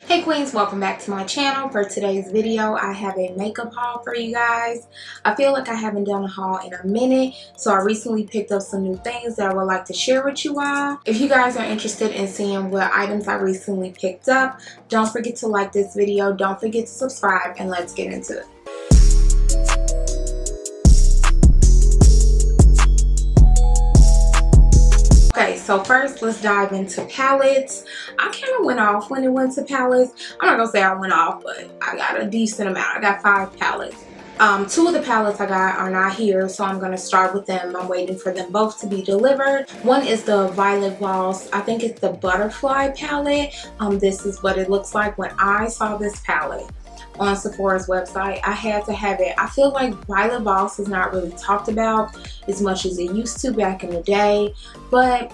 Hey queens, welcome back to my channel. For today's video, I have a makeup haul for you guys. I feel like I haven't done a haul in a minute, so I recently picked up some new things that I would like to share with you all. If you guys are interested in seeing what items I recently picked up, don't forget to like this video, don't forget to subscribe, and let's get into it. Okay, so first let's dive into palettes. I kind of went off when it went to palettes. I'm not gonna say I went off, but I got a decent amount. I got 5 palettes. 2 of the palettes I got are not here, so I'm gonna start with them. I'm waiting for them both to be delivered. One is the Violet Voss. I think it's the Butterfly palette. This is what it looks like when I saw this palette on Sephora's website. I had to have it. I feel like Violet Voss is not really talked about as much as it used to back in the day, but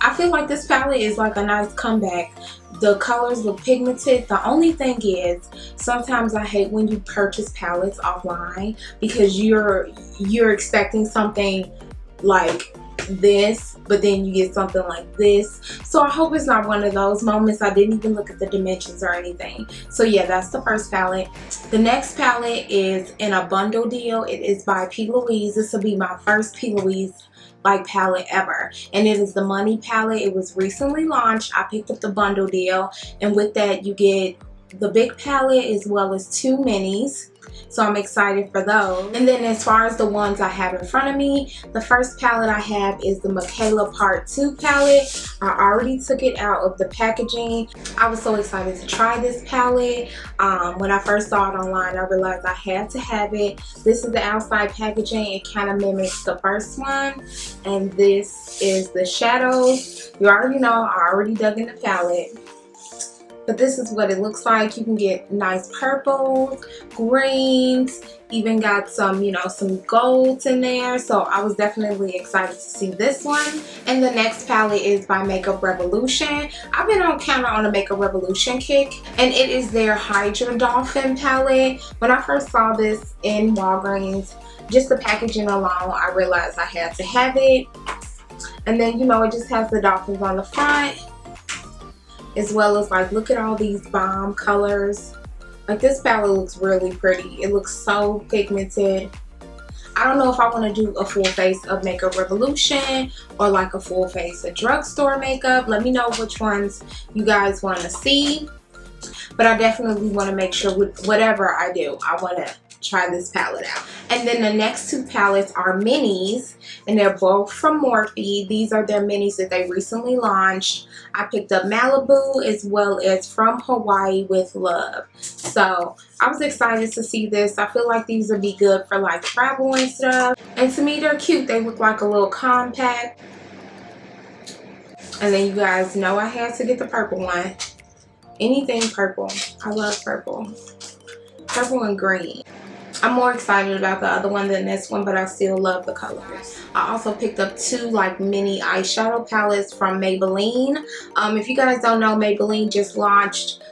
I feel like this palette is like a nice comeback. The colors look pigmented. The only thing is, sometimes I hate when you purchase palettes offline because you're expecting something like this, but then you get something like this. So I hope it's not one of those moments. I didn't even look at the dimensions or anything. So yeah, that's the first palette. The next palette is in a bundle deal. It is by P. Louise. This will be my first P. Louise like palette ever, and it is the Money palette. It was recently launched. I picked up the bundle deal, and with that you get the big palette as well as 2 minis. So I'm excited for those. And then as far as the ones I have in front of me, the first palette I have is the Micaela Part 2 palette. I already took it out of the packaging. I was so excited to try this palette. When I first saw it online, I realized I had to have it. This is the outside packaging. It kind of mimics the first one. And this is the shadows. You already know, I already dug in the palette. But this is what it looks like. You can get nice purples, greens, even got some, you know, some golds in there. So I was definitely excited to see this one. And the next palette is by Makeup Revolution. I've been kind of on a Makeup Revolution kick, and it is their Hydra Dolphin palette. When I first saw this in Walgreens, just the packaging alone, I realized I had to have it. And then, you know, it just has the dolphins on the front, as well as, like, look at all these bomb colors. Like, this palette looks really pretty. It looks so pigmented. I don't know if I want to do a full face of Makeup Revolution or like a full face of drugstore makeup. Let me know which ones you guys want to see. But I definitely want to make sure with whatever I do, I want to try this palette out. And then the next 2 palettes are minis, and they're both from Morphe. These are their minis that they recently launched. I picked up Malibu as well as From Hawaii with Love. So I was excited to see this. I feel like these would be good for like travel and stuff. And to me, they're cute. They look like a little compact. And then you guys know I had to get the purple one. Anything purple. I love purple. Purple and green. I'm more excited about the other one than this one, but I still love the colors. I also picked up 2 like mini eyeshadow palettes from Maybelline. If you guys don't know, Maybelline just launched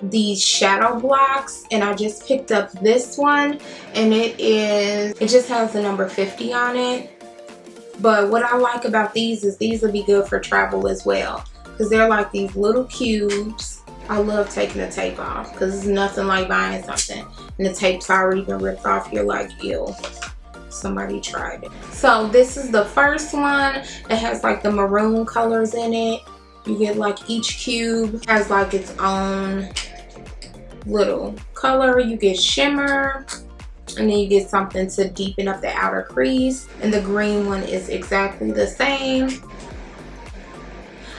these shadow blocks, and I just picked up this one, and it just has the number 50 on it. But what I like about these is these will be good for travel as well, because they're like these little cubes. I love taking the tape off because it's nothing like buying something and the tape's already been ripped off. You're like, ew, somebody tried it. So this is the first one. It has like the maroon colors in it. You get like each cube has like its own little color. You get shimmer, and then you get something to deepen up the outer crease. And the green one is exactly the same.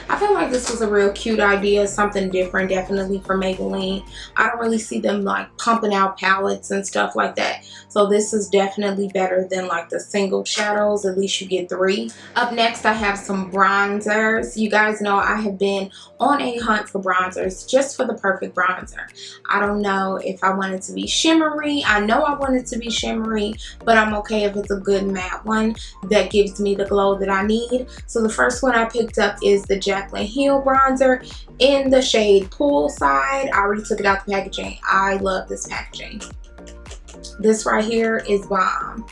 I feel like this was a real cute idea, something different, definitely for Maybelline. I don't really see them like pumping out palettes and stuff like that. So this is definitely better than like the single shadows. At least you get 3. Up next, I have some bronzers. You guys know I have been on a hunt for bronzers, just for the perfect bronzer. I don't know if I want it to be shimmery. I know I want it to be shimmery, but I'm okay if it's a good matte one that gives me the glow that I need. So the first one I picked up is the Jaclyn Heel bronzer in the shade Poolside. I already took it out the packaging. I love this packaging. This right here is bomb.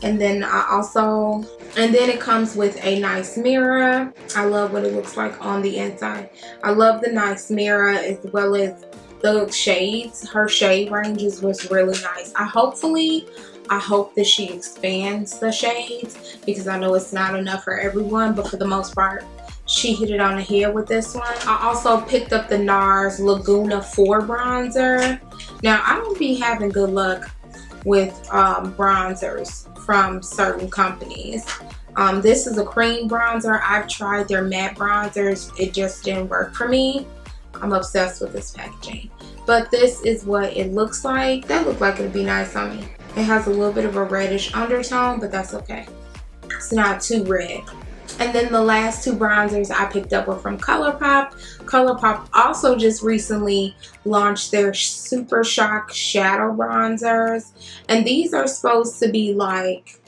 And then it comes with a nice mirror. I love what it looks like on the inside. I love the nice mirror, as well as the shades, her shade ranges was really nice. I hope that she expands the shades, because I know it's not enough for everyone, but for the most part she hit it on the head with this one. I also picked up the Nars Laguna 4 bronzer. Now, I don't be having good luck with bronzers from certain companies. This is a cream bronzer. I've tried their matte bronzers. It just didn't work for me. I'm obsessed with this packaging. But this is what it looks like. That looked like it would be nice on me. It has a little bit of a reddish undertone, but that's okay. It's not too red. And then the last 2 bronzers I picked up were from ColourPop. ColourPop also just recently launched their Super Shock Shadow Bronzers. And these are supposed to be like,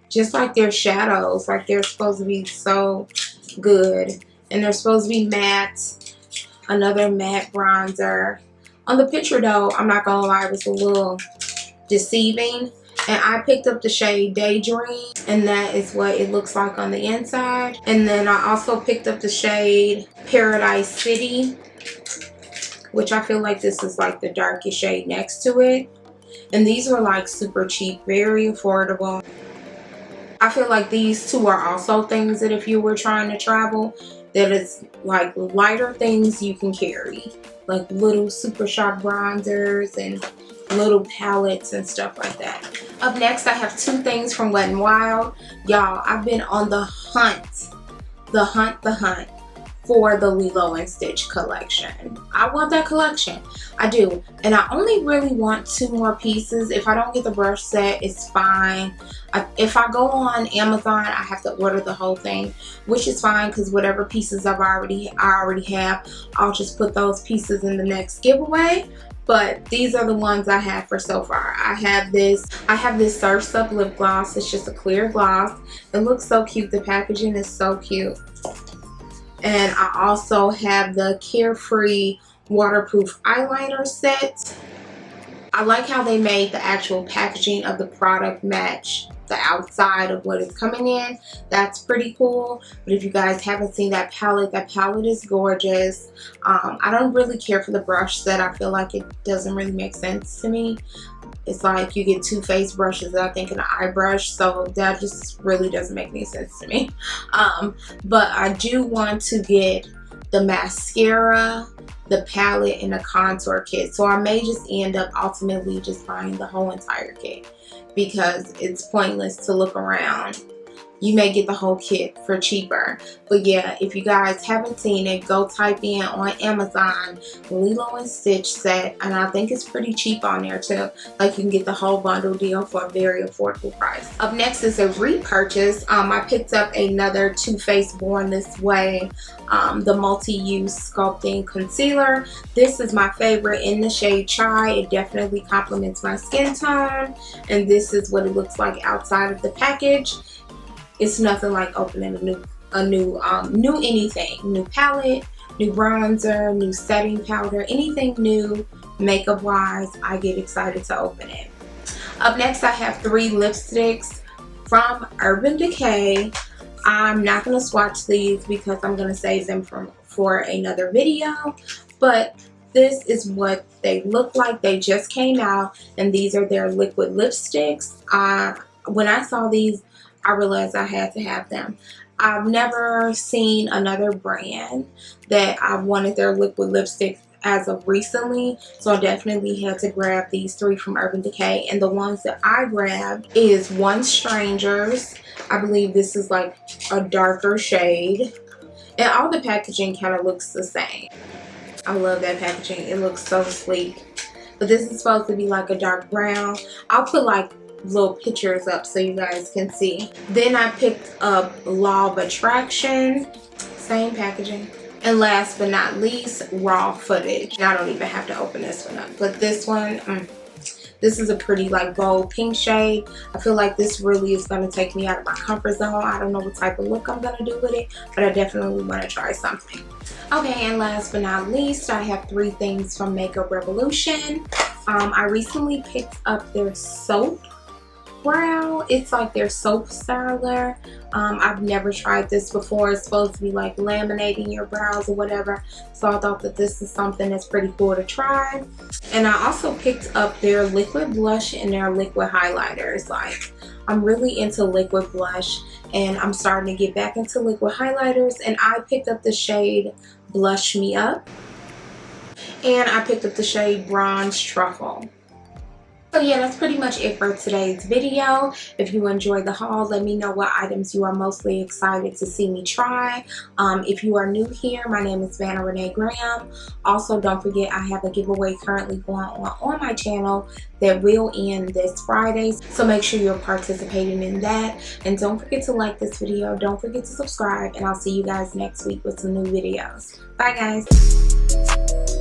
just like their shadows. Like, they're supposed to be so good. And they're supposed to be matte. Another matte bronzer. On the picture though, I'm not gonna lie, it was a little deceiving. And I picked up the shade Daydream, and that is what it looks like on the inside. And then I also picked up the shade Paradise City, which I feel like this is like the darkest shade next to it. And these were like super cheap, very affordable. I feel like these 2 are also things that if you were trying to travel, that it's like lighter things you can carry. Like little Super Shock bronzers and little palettes and stuff like that. Up next, I have 2 things from Wet n Wild. Y'all, I've been on the hunt for the Lilo and Stitch collection. I want that collection. I do. And I only really want 2 more pieces. If I don't get the brush set, it's fine. If I go on Amazon, I have to order the whole thing, which is fine, because whatever pieces I already have, I'll just put those pieces in the next giveaway. But these are the ones I have for so far. I have this Surf's Up lip gloss. It's just a clear gloss. It looks so cute. The packaging is so cute. And I also have the Carefree waterproof eyeliner set. I like how they made the actual packaging of the product match the outside of what is coming in. That's pretty cool. But if you guys haven't seen that palette is gorgeous. I don't really care for the brush set. I feel like it doesn't really make sense to me. It's like you get 2 face brushes, I think, and an eye brush, so that just really doesn't make any sense to me. But I do want to get the mascara, the palette, and the contour kit. So I may just end up ultimately just buying the whole entire kit, because it's pointless to look around. You may get the whole kit for cheaper. But yeah, if you guys haven't seen it, go type in on Amazon Lilo and Stitch set, and I think it's pretty cheap on there too. Like, you can get the whole bundle deal for a very affordable price. Up next is a repurchase. I picked up another Too Faced Born This Way, the multi-use sculpting concealer. This is my favorite in the shade Chai. It definitely complements my skin tone, and this is what it looks like outside of the package. It's nothing like opening a new anything. New palette, new bronzer, new setting powder, anything new makeup wise, I get excited to open it. Up next, I have 3 lipsticks from Urban Decay. I'm not going to swatch these because I'm going to save them for another video, but this is what they look like. They just came out, and these are their liquid lipsticks. When I saw these, I realized I had to have them. I've never seen another brand that I wanted their liquid lipstick as of recently, so I definitely had to grab these 3 from Urban Decay. And the ones that I grabbed is One Strangers. I believe this is like a darker shade, and all the packaging kind of looks the same. I love that packaging. It looks so sleek. But this is supposed to be like a dark brown. I'll put like little pictures up so you guys can see. Then I picked up Law of Attraction, same packaging. And last but not least, Raw Footage. I don't even have to open this one up, but this one, this is a pretty like bold pink shade. I feel like this really is going to take me out of my comfort zone. I don't know what type of look I'm going to do with it, but I definitely want to try something. Okay, and last but not least, I have 3 things from Makeup Revolution. I recently picked up their soap. brow. It's like their soap styler. I've never tried this before. It's supposed to be like laminating your brows or whatever, so I thought that this is something that's pretty cool to try. And I also picked up their liquid blush and their liquid highlighters. Like, I'm really into liquid blush and I'm starting to get back into liquid highlighters, and I picked up the shade Blush Me Up and I picked up the shade Bronze Truffle. So yeah, that's pretty much it for today's video. If you enjoyed the haul, let me know what items you are mostly excited to see me try. If you are new here, my name is Vanna Renee Graham. Also, don't forget I have a giveaway currently going on my channel that will end this Friday. So make sure you're participating in that. And don't forget to like this video. Don't forget to subscribe. And I'll see you guys next week with some new videos. Bye guys.